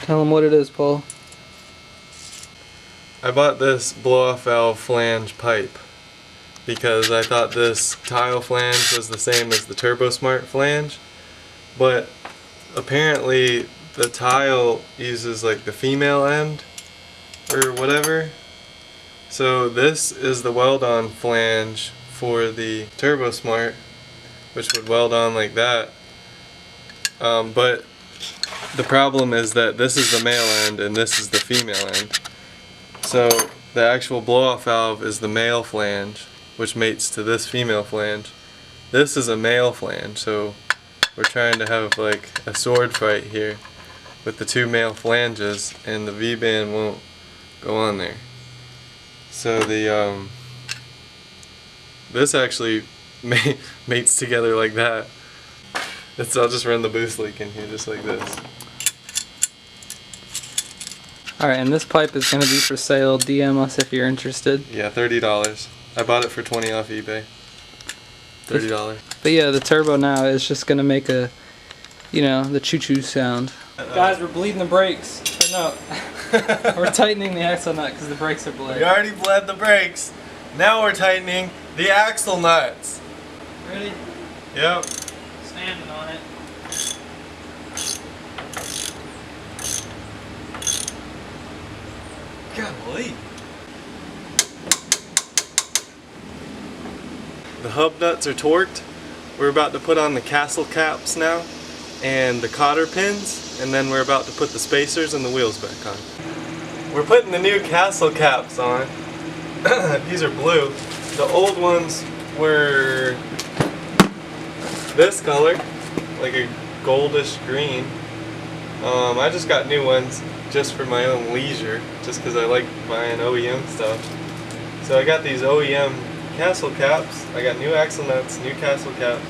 Tell them what it is, Paul. I bought this blow-off valve flange pipe because I thought this tile flange was the same as the TurboSmart flange, but apparently the tile uses like the female end or whatever. So this is the weld-on flange for the TurboSmart, which would weld on like that. But the problem is that this is the male end and this is the female end. So the actual blow-off valve is the male flange, which mates to this female flange. This is a male flange, so we're trying to have like a sword fight here with the two male flanges, and the V-band won't go on there. So the this actually mates together like that. I'll just run the boost leak in here just like this. Alright, and this pipe is going to be for sale. DM us if you're interested. Yeah, $30. I bought it for $20 off eBay. $30. But yeah, the turbo now is just going to make a, you know, the choo-choo sound. Guys, we're bleeding the brakes. Or no, we're tightening the axle nut because the brakes are bled. We already bled the brakes. Now we're tightening the axle nuts. Ready? Yep. Standing on it. Golly. The hub nuts are torqued. We're about to put on the castle caps now and the cotter pins, and then we're about to put the spacers and the wheels back on. We're putting the new castle caps on. These are blue. The old ones were this color, like a goldish green. I just got new ones just for my own leisure, just because I like buying OEM stuff. So I got these OEM castle caps. I got new axle nuts, new castle caps,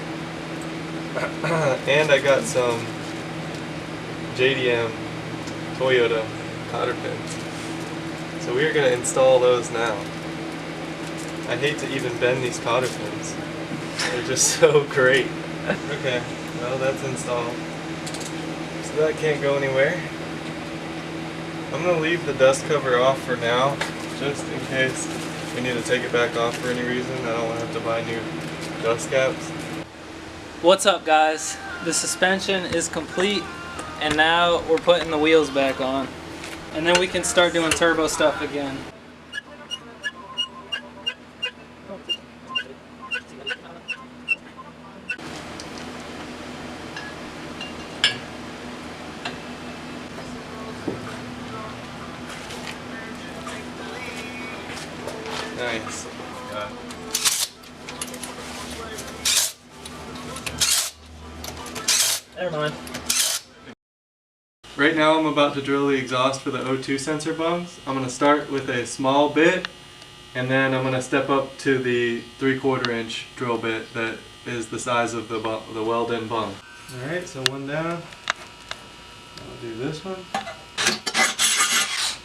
and I got some JDM Toyota cotter pins. So we are going to install those now. I hate to even bend these cotter pins. They're just so great. Okay, well that's installed. So that can't go anywhere. I'm going to leave the dust cover off for now, just in case we need to take it back off for any reason. I don't want to have to buy new dust caps. What's up, guys? The suspension is complete, and now we're putting the wheels back on. And then we can start doing turbo stuff again. Nice. Never mind. Right now I'm about to drill the exhaust for the O2 sensor bungs. I'm going to start with a small bit, and then I'm going to step up to the 3/4 inch drill bit that is the size of the weld-in bung. Alright, so one down. I'll do this one.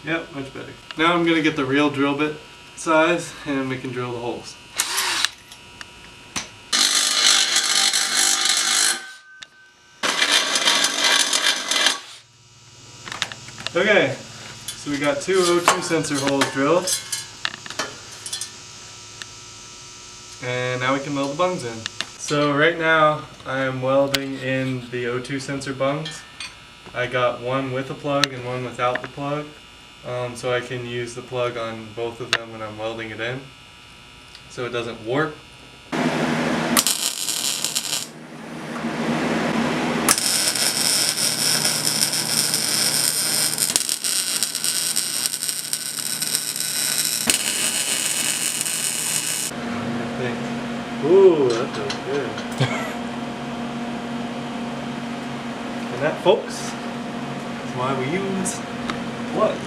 Yep, much better. Now I'm going to get the real drill bit size and we can drill the holes. Okay, so we got two O2 sensor holes drilled, and now we can weld the bungs in. So right now I am welding in the O2 sensor bungs. I got one with a plug and one without the plug, so I can use the plug on both of them when I'm welding it in, so it doesn't warp. Ooh, that feels good. And that, folks, is why we use plug.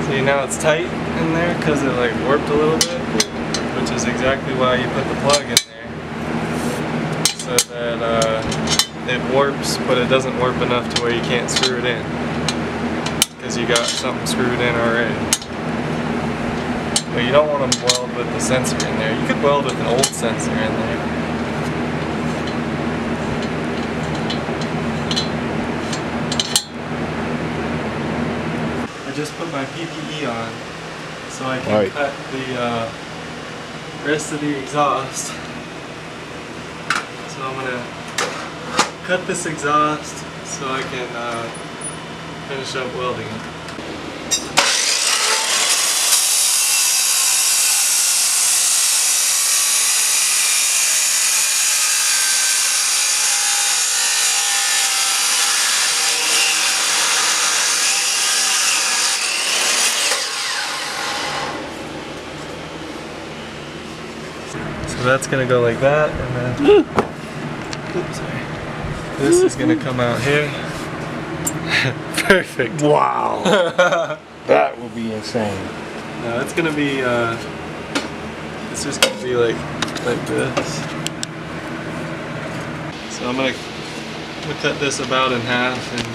See, now it's tight. in there because it like warped a little bit, which is exactly why you put the plug in there, so that it warps, but it doesn't warp enough to where you can't screw it in, because you got something screwed in already. But you don't want them weld with the sensor in there. You could weld with an old sensor in there. I just put my PPE on so I can cut the rest of the exhaust. So I'm gonna cut this exhaust so I can finish up welding it. So that's gonna go like that, and then oops, sorry. This is gonna come out here. Perfect. Wow. That would be insane. No, it's gonna be it's just gonna be like this. So I'm gonna cut this about in half and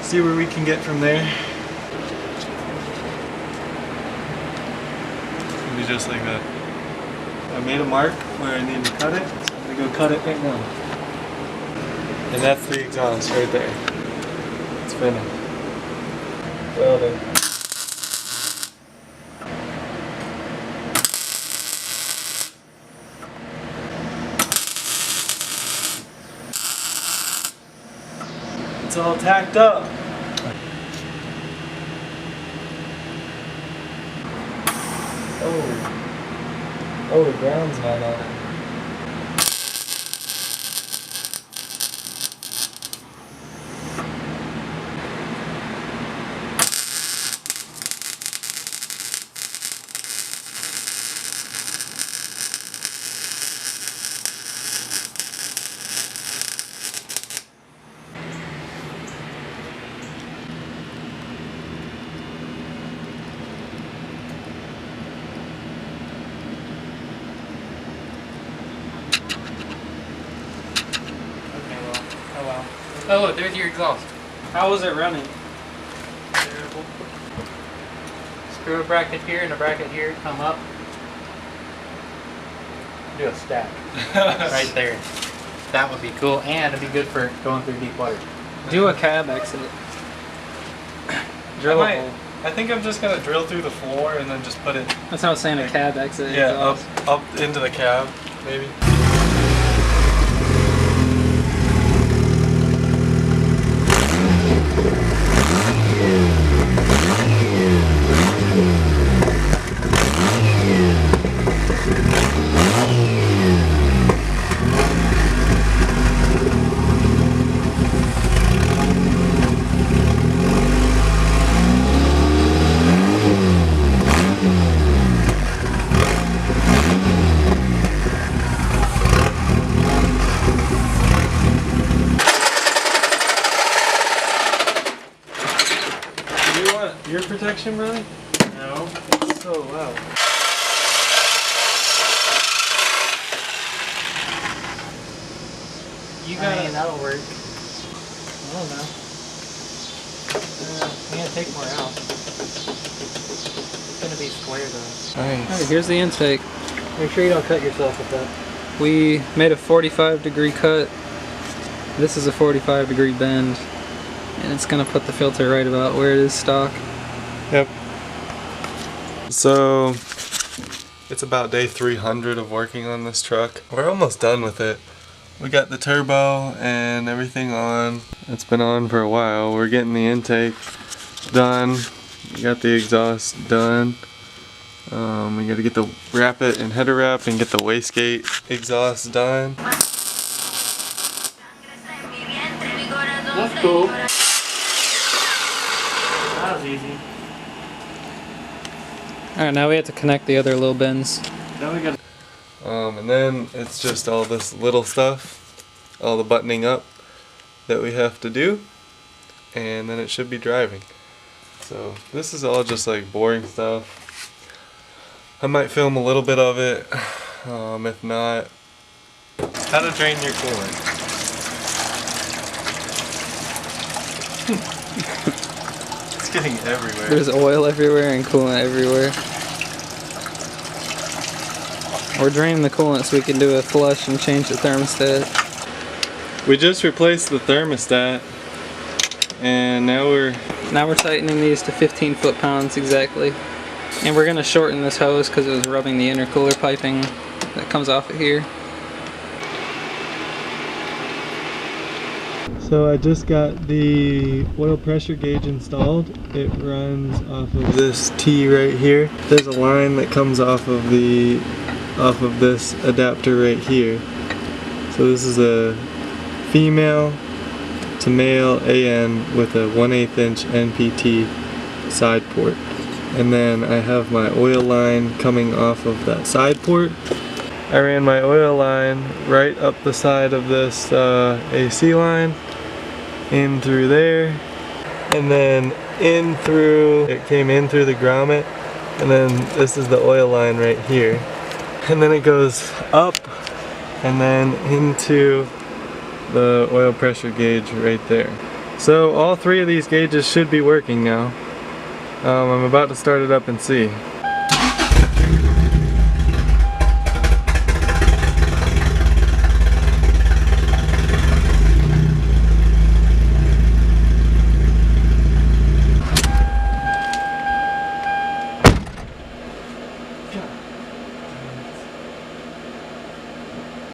see where we can get from there. It'll be just like that. I made a mark where I need to cut it, so I'm gonna go cut it right now. And that's the exhaust right there. It's finished. Welded. It's all tacked up. Oh, the ground's not on it. Oh look, there's your exhaust. How was it running? Terrible. Screw a bracket here and a bracket here, come up. Do a stack. Right there. That would be cool, and it'd be good for going through deep water. Do a cab exit. Drill a hole. I think I'm just gonna drill through the floor and then just put it. That's how I was saying, a cab exit. Yeah, exhaust. up into the cab, maybe. Ear protection, brother? No. It's so loud. You got that'll work. I don't know. I'm gonna take more out. It's gonna be square though. Nice. Alright, here's the intake. Make sure you don't cut yourself with that. We made a 45-degree cut. This is a 45-degree bend. And it's gonna put the filter right about where it is stock. Yep. So it's about day 300 of working on this truck. We're almost done with it. We got the turbo and everything on. It's been on for a while. We're getting the intake done. We got the exhaust done. We got to get the wrap it and header wrap and get the wastegate exhaust done. That's cool. That was easy. Alright, now we have to connect the other little bends. Now we got. And then it's just all this little stuff, all the buttoning up that we have to do, and then it should be driving. So this is all just like boring stuff. I might film a little bit of it, if not. How to drain your coolant. It's getting everywhere. There's oil everywhere and coolant everywhere. We're draining the coolant so we can do a flush and change the thermostat. We just replaced the thermostat, and now we're tightening these to 15 foot-pounds exactly. And we're gonna shorten this hose because it was rubbing the intercooler piping that comes off of here. So I just got the oil pressure gauge installed. It runs off of this T right here. There's a line that comes off of this adapter right here. So this is a female to male AN with a 1/8 inch NPT side port. And then I have my oil line coming off of that side port. I ran my oil line right up the side of this AC line, in through there, and then it came in through the grommet, and then this is the oil line right here. And then it goes up and then into the oil pressure gauge right there. So all three of these gauges should be working now. I'm about to start it up and see.